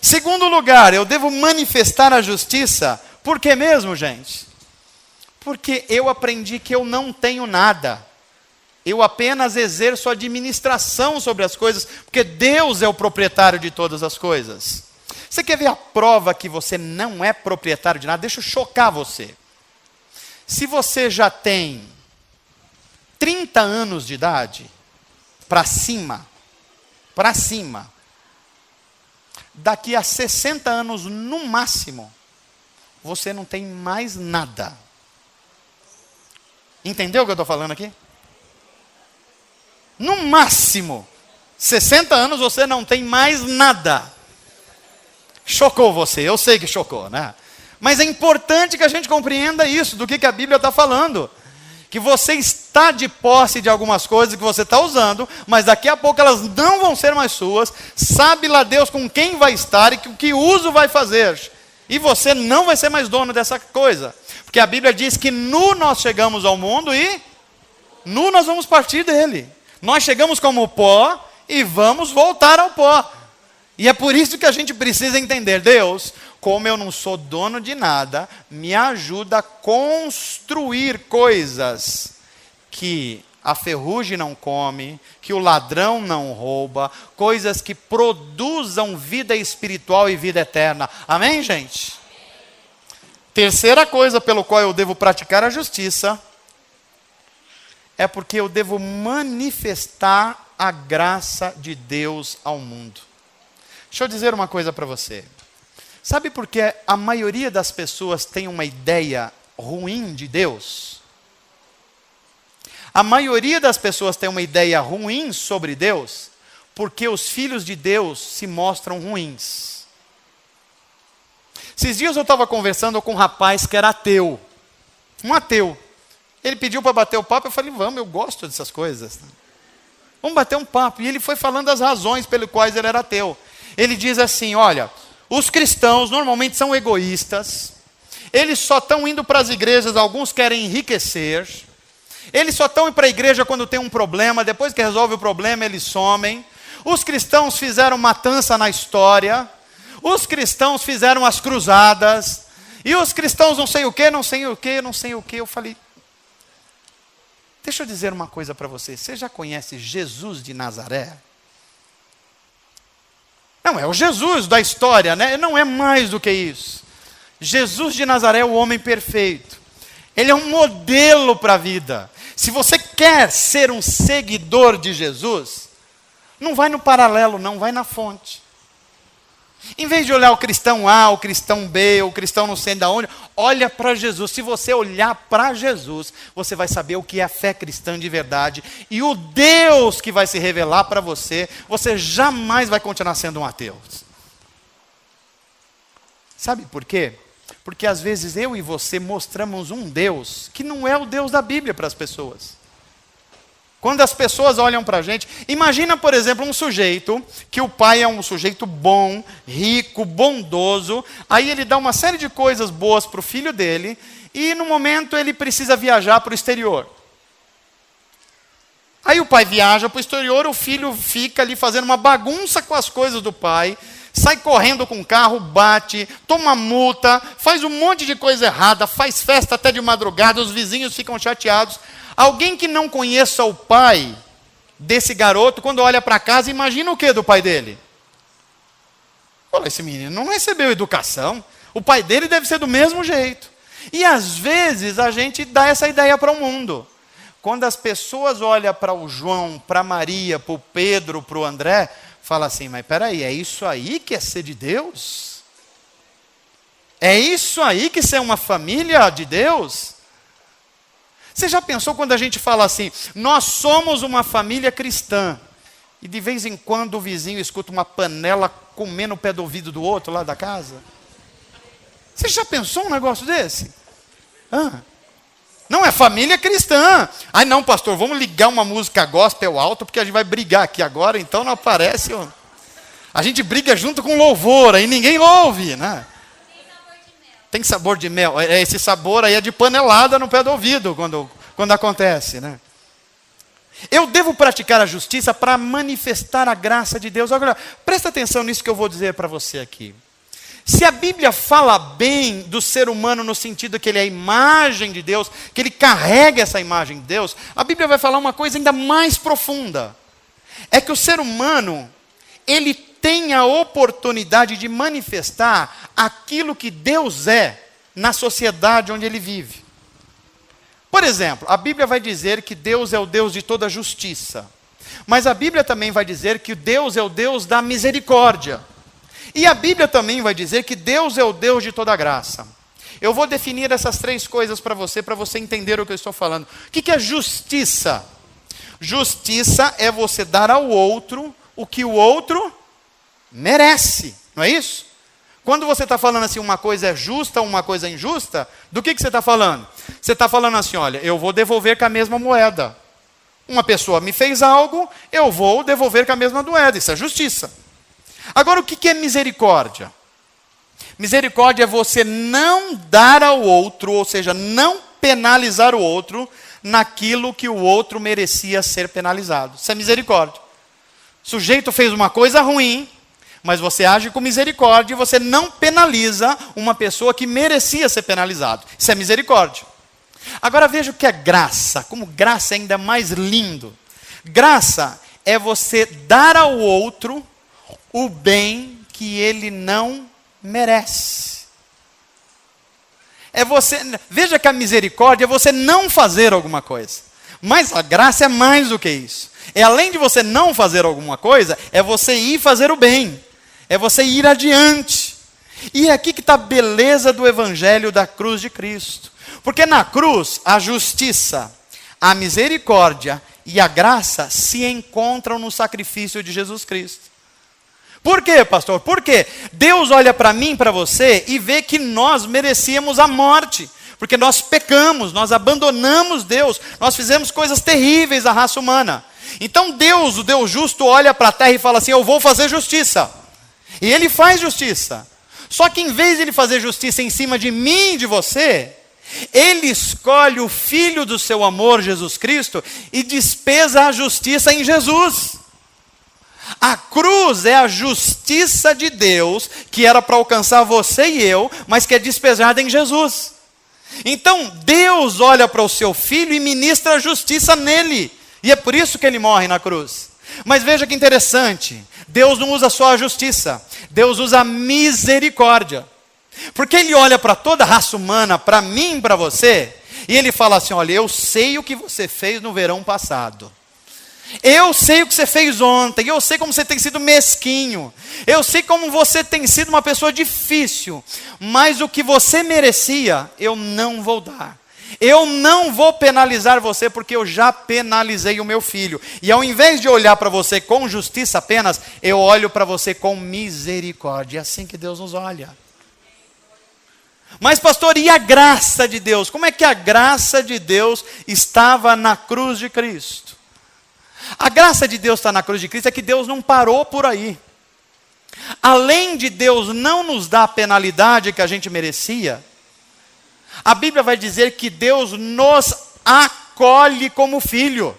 Segundo lugar, eu devo manifestar a justiça. Por que mesmo, gente? Porque eu aprendi que eu não tenho nada. Eu apenas exerço administração sobre as coisas, porque Deus é o proprietário de todas as coisas. Você quer ver a prova que você não é proprietário de nada? Deixa eu chocar você. Se você já tem 30 anos de idade, para cima, daqui a 60 anos no máximo, você não tem mais nada. Entendeu o que eu estou falando aqui? No máximo, 60 anos você não tem mais nada. Chocou você, eu sei que chocou, né? Mas é importante que a gente compreenda isso, do que a Bíblia está falando. Que você está de posse de algumas coisas que você está usando, mas daqui a pouco elas não vão ser mais suas. Sabe lá Deus com quem vai estar e que uso vai fazer. E você não vai ser mais dono dessa coisa. Porque a Bíblia diz que nu nós chegamos ao mundo e nu nós vamos partir dele. Nós chegamos como pó e vamos voltar ao pó. E é por isso que a gente precisa entender, Deus, como eu não sou dono de nada, me ajuda a construir coisas que a ferrugem não come, que o ladrão não rouba, coisas que produzam vida espiritual e vida eterna. Amém, gente? Terceira coisa pelo qual eu devo praticar a justiça é porque eu devo manifestar a graça de Deus ao mundo. Deixa eu dizer uma coisa para você. Sabe por que a maioria das pessoas tem uma ideia ruim de Deus? A maioria das pessoas tem uma ideia ruim sobre Deus porque os filhos de Deus se mostram ruins. Esses dias eu estava conversando com um rapaz que era ateu. Um ateu. Ele pediu para bater o papo, eu falei, vamos, eu gosto dessas coisas. Vamos bater um papo. E ele foi falando as razões pelas quais ele era ateu. Ele diz assim, olha, os cristãos normalmente são egoístas, eles só estão indo para as igrejas, alguns querem enriquecer, eles só estão indo para a igreja quando tem um problema, depois que resolve o problema eles somem, os cristãos fizeram matança na história, os cristãos fizeram as cruzadas, e os cristãos não sei o que, não sei o que, não sei o que. Eu falei, deixa eu dizer uma coisa para você, você já conhece Jesus de Nazaré? Não, é o Jesus da história, né? Não é mais do que isso. Jesus de Nazaré é o homem perfeito. Ele é um modelo para a vida. Se você quer ser um seguidor de Jesus, não vai no paralelo, não, vai na fonte. Em vez de olhar o cristão A, o cristão B, o cristão não sei de onde, olha para Jesus. Se você olhar para Jesus, você vai saber o que é a fé cristã de verdade. E o Deus que vai se revelar para você, você jamais vai continuar sendo um ateu. Sabe por quê? Porque às vezes eu e você mostramos um Deus que não é o Deus da Bíblia para as pessoas. Quando as pessoas olham para a gente, imagina, por exemplo, um sujeito, que o pai é um sujeito bom, rico, bondoso, aí ele dá uma série de coisas boas para o filho dele, e no momento ele precisa viajar para o exterior. Aí o pai viaja para o exterior, o filho fica ali fazendo uma bagunça com as coisas do pai, sai correndo com o carro, bate, toma multa, faz um monte de coisa errada, faz festa até de madrugada, os vizinhos ficam chateados. Alguém que não conheça o pai desse garoto, quando olha para casa, imagina o que do pai dele? Olha, esse menino não recebeu educação, o pai dele deve ser do mesmo jeito. E às vezes a gente dá essa ideia para o mundo. Quando as pessoas olham para o João, para a Maria, para o Pedro, para o André, fala assim, mas peraí, é isso aí que é ser de Deus? É isso aí que ser uma família de Deus? Você já pensou quando a gente fala assim, nós somos uma família cristã, e de vez em quando o vizinho escuta uma panela comendo o pé do ouvido do outro lá da casa? Você já pensou um negócio desse? Não, é família cristã. Ai não, pastor, vamos ligar uma música gospel alto, porque a gente vai brigar aqui agora, então não aparece. A gente briga junto com louvor, aí ninguém ouve, né? Tem sabor de mel. Esse sabor aí é de panelada no pé do ouvido, quando acontece, né? Eu devo praticar a justiça para manifestar a graça de Deus. Agora, presta atenção nisso que eu vou dizer para você aqui. Se a Bíblia fala bem do ser humano no sentido que ele é a imagem de Deus, que ele carrega essa imagem de Deus, a Bíblia vai falar uma coisa ainda mais profunda. É que o ser humano, ele tem a oportunidade de manifestar aquilo que Deus é na sociedade onde ele vive. Por exemplo, a Bíblia vai dizer que Deus é o Deus de toda justiça. Mas a Bíblia também vai dizer que Deus é o Deus da misericórdia. E a Bíblia também vai dizer que Deus é o Deus de toda graça. Eu vou definir essas três coisas para você entender o que eu estou falando. O que é justiça? Justiça é você dar ao outro o que o outro merece, não é isso? Quando você está falando assim, uma coisa é justa, uma coisa é injusta, do que você está falando? Você está falando assim, olha, eu vou devolver com a mesma moeda. Uma pessoa me fez algo, eu vou devolver com a mesma moeda, isso é justiça. Agora, o que é misericórdia? Misericórdia é você não dar ao outro, ou seja, não penalizar o outro naquilo que o outro merecia ser penalizado. Isso é misericórdia. O sujeito fez uma coisa ruim, mas você age com misericórdia e você não penaliza uma pessoa que merecia ser penalizado. Isso é misericórdia. Agora veja o que é graça, como graça é ainda mais lindo. Graça é você dar ao outro o bem que ele não merece. É você, veja que a misericórdia é você não fazer alguma coisa. Mas a graça é mais do que isso. É além de você não fazer alguma coisa, é você ir fazer o bem. É você ir adiante. E é aqui que está a beleza do evangelho da cruz de Cristo. Porque na cruz, a justiça, a misericórdia e a graça se encontram no sacrifício de Jesus Cristo. Por quê, pastor? Porque Deus olha para mim, para você, e vê que nós merecíamos a morte. Porque nós pecamos, nós abandonamos Deus, nós fizemos coisas terríveis à raça humana. Então Deus, o Deus justo, olha para a terra e fala assim, eu vou fazer justiça. E Ele faz justiça. Só que em vez de Ele fazer justiça em cima de mim e de você, Ele escolhe o Filho do seu amor, Jesus Cristo, e despesa a justiça em Jesus. A cruz é a justiça de Deus, que era para alcançar você e eu, mas que é despejada em Jesus. Então Deus olha para o seu Filho e ministra a justiça nele. E é por isso que Ele morre na cruz. Mas veja que interessante, Deus não usa só a justiça, Deus usa a misericórdia. Porque Ele olha para toda a raça humana, para mim e para você, e Ele fala assim, olha, eu sei o que você fez no verão passado. Eu sei o que você fez ontem, eu sei como você tem sido mesquinho, eu sei como você tem sido uma pessoa difícil, mas o que você merecia, eu não vou dar. Eu não vou penalizar você porque eu já penalizei o meu filho. E ao invés de olhar para você com justiça apenas, eu olho para você com misericórdia. É assim que Deus nos olha. Mas pastor, e a graça de Deus? Como é que a graça de Deus estava na cruz de Cristo? A graça de Deus está na cruz de Cristo é que Deus não parou por aí. Além de Deus não nos dar a penalidade que a gente merecia, a Bíblia vai dizer que Deus nos acolhe como filho.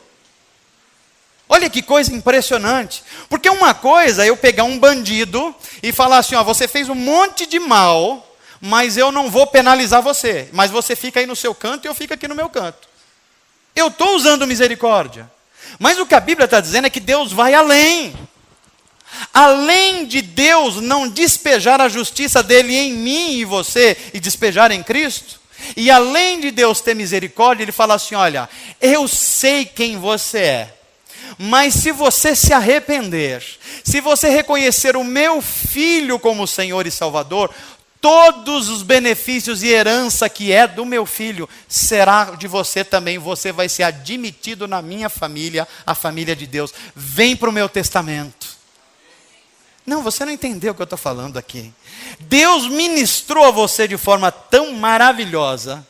Olha que coisa impressionante. Porque uma coisa é eu pegar um bandido e falar assim, ó, você fez um monte de mal, mas eu não vou penalizar você. Mas você fica aí no seu canto e eu fico aqui no meu canto. Eu estou usando misericórdia. Mas o que a Bíblia está dizendo é que Deus vai além. Além de Deus não despejar a justiça dele em mim e você e despejar em Cristo, e além de Deus ter misericórdia, Ele fala assim, olha, eu sei quem você é, mas se você se arrepender, se você reconhecer o meu filho como Senhor e Salvador, todos os benefícios e herança que é do meu filho, será de você também, você vai ser admitido na minha família, a família de Deus, vem para o meu testamento. Não, você não entendeu o que eu estou falando aqui. Deus ministrou a você de forma tão maravilhosa,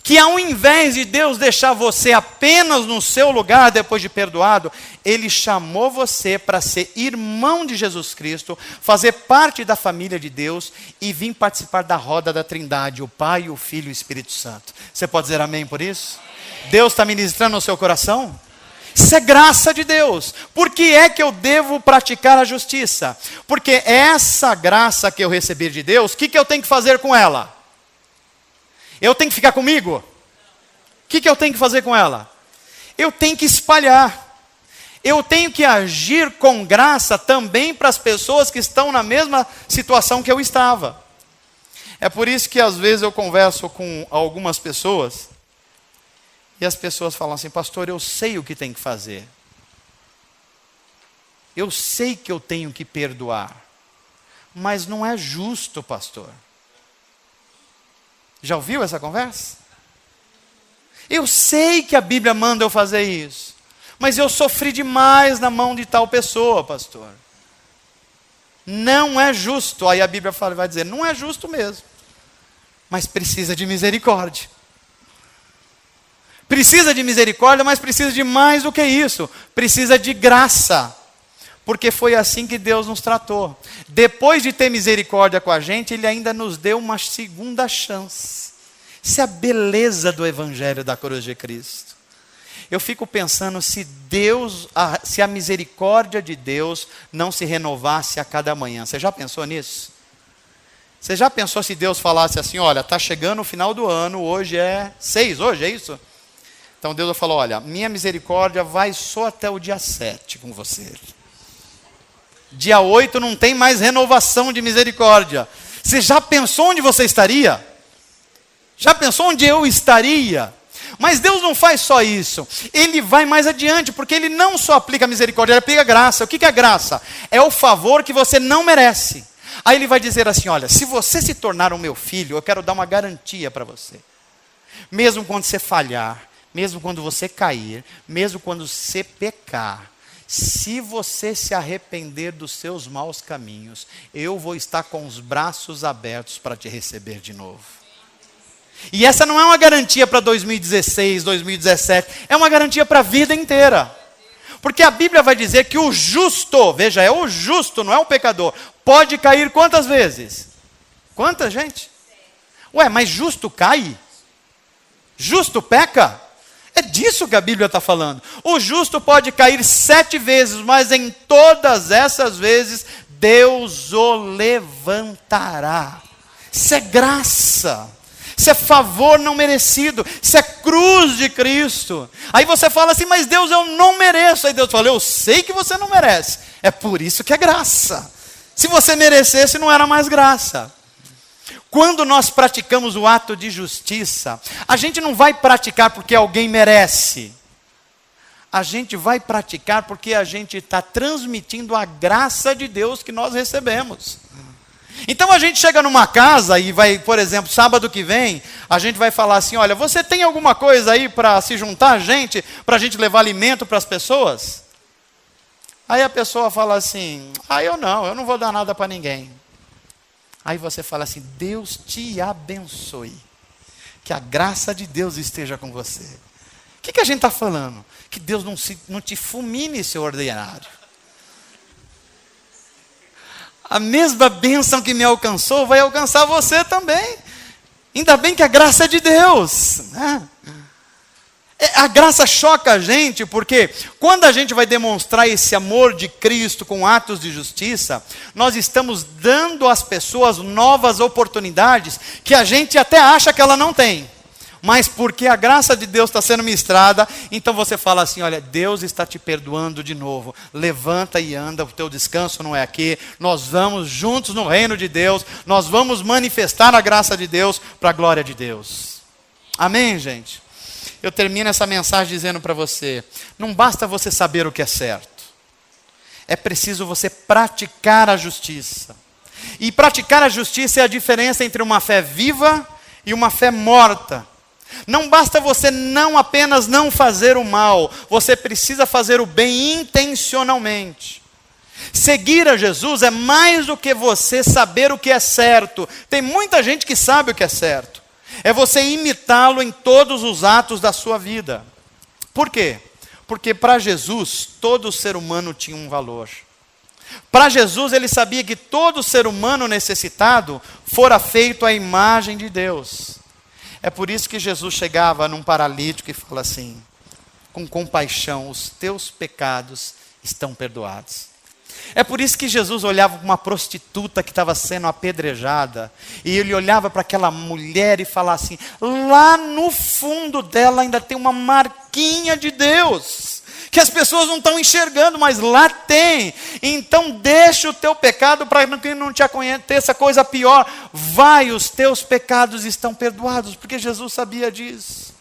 que ao invés de Deus deixar você apenas no seu lugar depois de perdoado, Ele chamou você para ser irmão de Jesus Cristo, fazer parte da família de Deus e vir participar da roda da Trindade, o Pai, o Filho e o Espírito Santo. Você pode dizer amém por isso? Deus está ministrando no seu coração? Isso é graça de Deus. Por que é que eu devo praticar a justiça? Porque essa graça que eu recebi de Deus, o que eu tenho que fazer com ela? Eu tenho que ficar comigo? O que eu tenho que fazer com ela? Eu tenho que espalhar. Eu tenho que agir com graça também para as pessoas que estão na mesma situação que eu estava. É por isso que às vezes eu converso com algumas pessoas e as pessoas falam assim, pastor, eu sei o que tem que fazer. Eu sei que eu tenho que perdoar. Mas não é justo, pastor. Já ouviu essa conversa? Eu sei que a Bíblia manda eu fazer isso. Mas eu sofri demais na mão de tal pessoa, pastor. Não é justo. Aí a Bíblia vai dizer, não é justo mesmo. Mas precisa de misericórdia. Precisa de misericórdia, mas precisa de mais do que isso. Precisa de graça. Porque foi assim que Deus nos tratou. Depois de ter misericórdia com a gente, Ele ainda nos deu uma segunda chance. Isso é a beleza do Evangelho da cruz de Cristo. Eu fico pensando se a misericórdia de Deus não se renovasse a cada manhã. Você já pensou nisso? Você já pensou se Deus falasse assim, olha, está chegando o final do ano, hoje é 6, hoje é isso? Então Deus falou, olha, minha misericórdia vai só até o dia 7 com você. Dia 8 não tem mais renovação de misericórdia. Você já pensou onde você estaria? Já pensou onde eu estaria? Mas Deus não faz só isso. Ele vai mais adiante, porque Ele não só aplica misericórdia, Ele aplica graça. O que é graça? É o favor que você não merece. Aí Ele vai dizer assim, olha, se você se tornar o meu filho, eu quero dar uma garantia para você. Mesmo quando você falhar, mesmo quando você cair, mesmo quando você pecar, se você se arrepender dos seus maus caminhos, eu vou estar com os braços abertos para te receber de novo. E essa não é uma garantia para 2016, 2017, é uma garantia para a vida inteira. Porque a Bíblia vai dizer que o justo, veja, é o justo, não é o pecador, pode cair quantas vezes? Quantas, gente? Ué, mas justo cai? Justo peca? É disso que a Bíblia está falando. O justo pode cair 7 vezes, mas em todas essas vezes, Deus o levantará. Isso é graça. Isso é favor não merecido. Isso é cruz de Cristo. Aí você fala assim, mas Deus, eu não mereço. Aí Deus fala, eu sei que você não merece. É por isso que é graça. Se você merecesse, não era mais graça. Quando nós praticamos o ato de justiça, a gente não vai praticar porque alguém merece. A gente vai praticar porque a gente está transmitindo a graça de Deus que nós recebemos. Então a gente chega numa casa e vai, por exemplo, sábado que vem, a gente vai falar assim, olha, você tem alguma coisa aí para se juntar a gente, para a gente levar alimento para as pessoas? Aí a pessoa fala assim, eu não vou dar nada para ninguém. Aí você fala assim, Deus te abençoe, que a graça de Deus esteja com você. O que a gente está falando? Que Deus não te fulmine, seu ordinário. A mesma bênção que me alcançou vai alcançar você também. Ainda bem que a graça é de Deus, né? A graça choca a gente, porque quando a gente vai demonstrar esse amor de Cristo com atos de justiça, nós estamos dando às pessoas novas oportunidades que a gente até acha que ela não tem. Mas porque a graça de Deus está sendo ministrada, então você fala assim, olha, Deus está te perdoando de novo. Levanta e anda, o teu descanso não é aqui. Nós vamos juntos no reino de Deus. Nós vamos manifestar a graça de Deus para a glória de Deus. Amém, gente? Eu termino essa mensagem dizendo para você, não basta você saber o que é certo. É preciso você praticar a justiça. E praticar a justiça é a diferença entre uma fé viva e uma fé morta. Não basta você não apenas não fazer o mal, você precisa fazer o bem intencionalmente. Seguir a Jesus é mais do que você saber o que é certo. Tem muita gente que sabe o que é certo. É você imitá-lo em todos os atos da sua vida. Por quê? Porque para Jesus, todo ser humano tinha um valor. Para Jesus, ele sabia que todo ser humano necessitado fora feito à imagem de Deus. É por isso que Jesus chegava num paralítico e fala assim, com compaixão, os teus pecados estão perdoados. É por isso que Jesus olhava para uma prostituta que estava sendo apedrejada, e ele olhava para aquela mulher e falava assim, lá no fundo dela ainda tem uma marquinha de Deus, que as pessoas não estão enxergando, mas lá tem. Então deixa o teu pecado para que não te aconteça coisa pior. Vai, os teus pecados estão perdoados, porque Jesus sabia disso.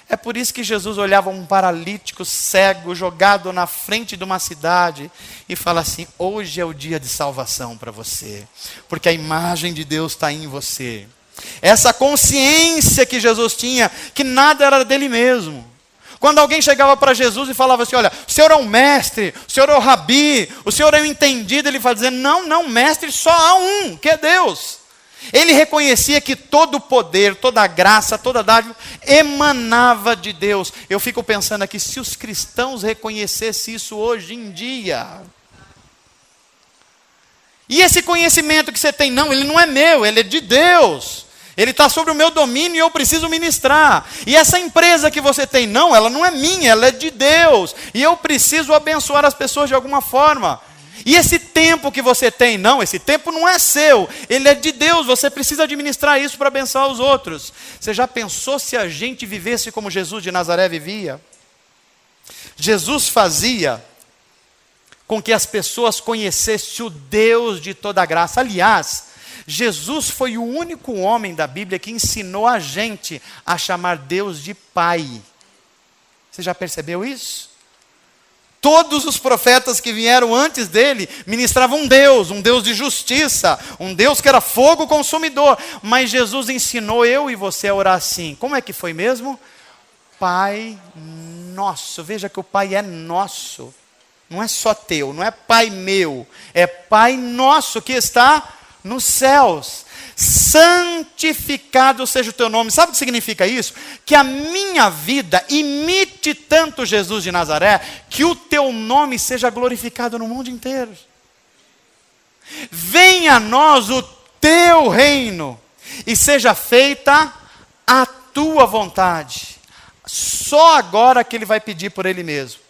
É por isso que Jesus olhava um paralítico cego jogado na frente de uma cidade e fala assim, hoje é o dia de salvação para você, porque a imagem de Deus está em você. Essa consciência que Jesus tinha, que nada era dele mesmo. Quando alguém chegava para Jesus e falava assim, olha, o senhor é um mestre, o senhor é o rabi, o senhor é um entendido, ele vai dizer, não, mestre, só há um, que é Deus. Ele reconhecia que todo o poder, toda a graça, toda a dádiva emanava de Deus. Eu fico pensando aqui, se os cristãos reconhecessem isso hoje em dia. E esse conhecimento que você tem, não, ele não é meu, ele é de Deus. Ele está sobre o meu domínio e eu preciso ministrar. E essa empresa que você tem, não, ela não é minha, ela é de Deus. E eu preciso abençoar as pessoas de alguma forma. E esse tempo que você tem, não, esse tempo não é seu, ele é de Deus, você precisa administrar isso para abençoar os outros. Você já pensou se a gente vivesse como Jesus de Nazaré vivia? Jesus fazia com que as pessoas conhecessem o Deus de toda graça. Aliás, Jesus foi o único homem da Bíblia que ensinou a gente a chamar Deus de Pai. Você já percebeu isso? Todos os profetas que vieram antes dele ministravam um Deus de justiça, um Deus que era fogo consumidor. Mas Jesus ensinou eu e você a orar assim. Como é que foi mesmo? Pai nosso. Veja que o Pai é nosso. Não é só teu, não é Pai meu. É Pai nosso que está nos céus. Santificado seja o teu nome. Sabe o que significa isso? Que a minha vida imite tanto Jesus de Nazaré, que o teu nome seja glorificado no mundo inteiro. Venha a nós o teu reino, e seja feita a tua vontade. Só agora que ele vai pedir por ele mesmo.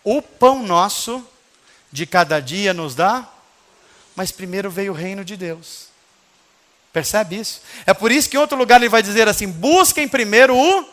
O pão nosso de cada dia nos dá, mas primeiro veio o reino de Deus. Percebe isso? É por isso que em outro lugar ele vai dizer assim: busquem primeiro o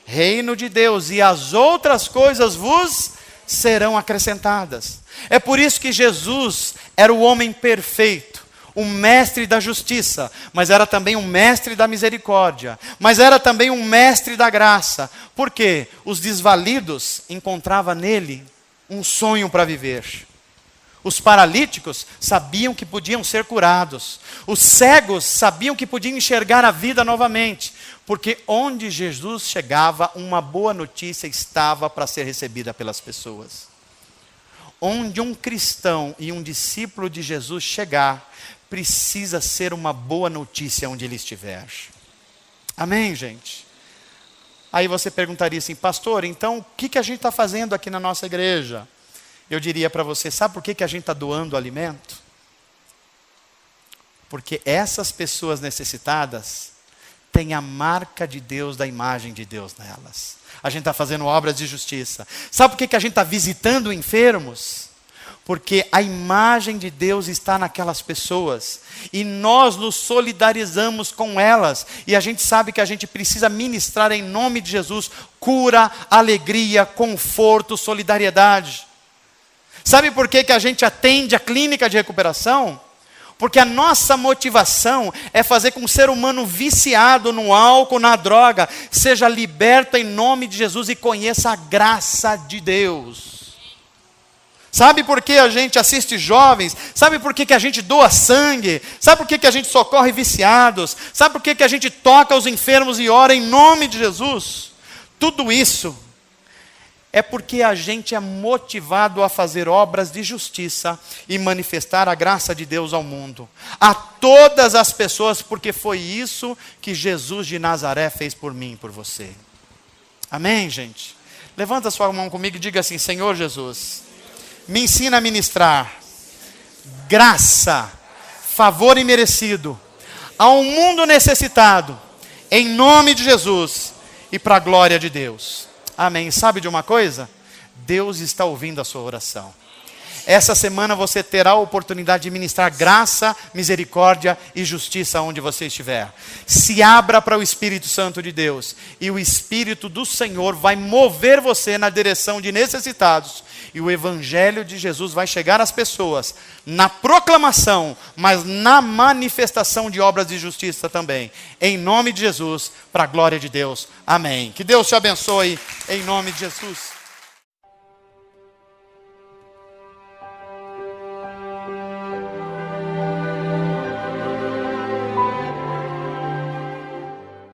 reino de Deus e as outras coisas vos serão acrescentadas. É por isso que Jesus era o homem perfeito, o mestre da justiça, mas era também um mestre da misericórdia, mas era também um mestre da graça. Por quê? Os desvalidos encontravam nele um sonho para viver. Os paralíticos sabiam que podiam ser curados. Os cegos sabiam que podiam enxergar a vida novamente. Porque onde Jesus chegava, uma boa notícia estava para ser recebida pelas pessoas. Onde um cristão e um discípulo de Jesus chegar, precisa ser uma boa notícia onde ele estiver. Amém, gente? Aí você perguntaria assim: pastor, então o que a gente está fazendo aqui na nossa igreja? Eu diria para você: sabe por que a gente está doando alimento? Porque essas pessoas necessitadas têm a marca de Deus, da imagem de Deus nelas. A gente está fazendo obras de justiça. Sabe por que a gente está visitando enfermos? Porque a imagem de Deus está naquelas pessoas. E nós nos solidarizamos com elas. E a gente sabe que a gente precisa ministrar em nome de Jesus cura, alegria, conforto, solidariedade. Sabe por que a gente atende a clínica de recuperação? Porque a nossa motivação é fazer com que o ser humano viciado no álcool, na droga, seja liberto em nome de Jesus e conheça a graça de Deus. Sabe por que a gente assiste jovens? Sabe por que a gente doa sangue? Sabe por que a gente socorre viciados? Sabe por que a gente toca os enfermos e ora em nome de Jesus? Tudo isso é porque a gente é motivado a fazer obras de justiça e manifestar a graça de Deus ao mundo, a todas as pessoas, porque foi isso que Jesus de Nazaré fez por mim e por você. Amém, gente? Levanta sua mão comigo e diga assim: Senhor Jesus, me ensina a ministrar graça, favor imerecido a um mundo necessitado, em nome de Jesus e para a glória de Deus. Amém. Sabe de uma coisa? Deus está ouvindo a sua oração. Essa semana você terá a oportunidade de ministrar graça, misericórdia e justiça onde você estiver. Se abra para o Espírito Santo de Deus. E o Espírito do Senhor vai mover você na direção de necessitados. E o Evangelho de Jesus vai chegar às pessoas na proclamação, mas na manifestação de obras de justiça também. Em nome de Jesus, para a glória de Deus. Amém. Que Deus te abençoe em nome de Jesus.